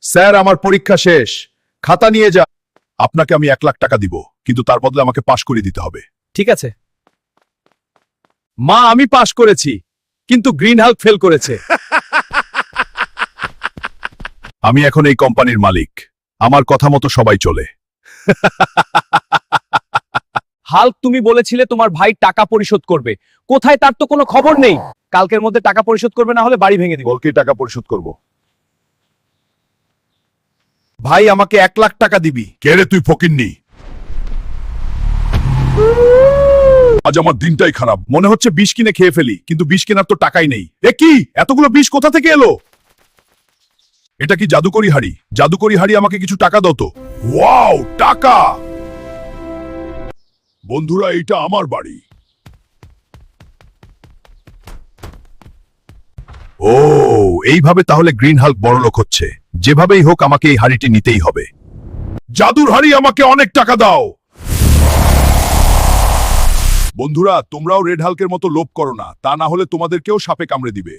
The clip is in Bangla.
স্যার, আমার পরীক্ষা শেষ, খাতা নিয়ে যা। আপনাকে আমি 1 লাখ টাকা দিব, কিন্তু তার বদলে আমাকে পাশ করে দিতে হবে। ঠিক আছে। মা, আমি পাশ করেছি, কিন্তু গ্রিন হাল্ক ফেল করেছে। আমি এখন এই কোম্পানির মালিক, আমার কথা মতো সবাই চলে। হাল্ক, তুমি বলেছিলে তোমার ভাই টাকা পরিশোধ করবে, কোথায় তার তো কোনো খবর নেই। কালকের মধ্যে টাকা পরিশোধ করবে, না হলে বাড়ি ভেঙে দিব। বলকে টাকা পরিশোধ করব। ভাই, আমাকে 1 লাখ টাকা দিবি। কে রে তুই, ফকিন্নি? আজ আমার দিনটাই খারাপ, মনে হচ্ছে বিষ কিনে খেয়ে ফেলি, কিন্তু বিষ কেনার তো টাকাই নেই। এ কি, এতগুলো বিষ কোথা থেকে এলো? এটা কি জাদুকরি হাড়ি? জাদুকরি হাড়ি, আমাকে কিছু টাকা দাও তো। ওয়াও, টাকা! বন্ধুরা, এটা আমার বাড়ি। ও, এইভাবে তাহলে গ্রিন হাল্ক বড়লোক হচ্ছে। যেভাবেই হোক আমাকে এই হাড়িটি নিতেই হবে। জাদুর হাড়ি, আমাকে অনেক টাকা দাও। বন্ধুরা, তোমরাও রেড হাল্কের মতো লোভ করো না, তা না হলে তোমাদেরকেও সাপে কামড়ে দিবে।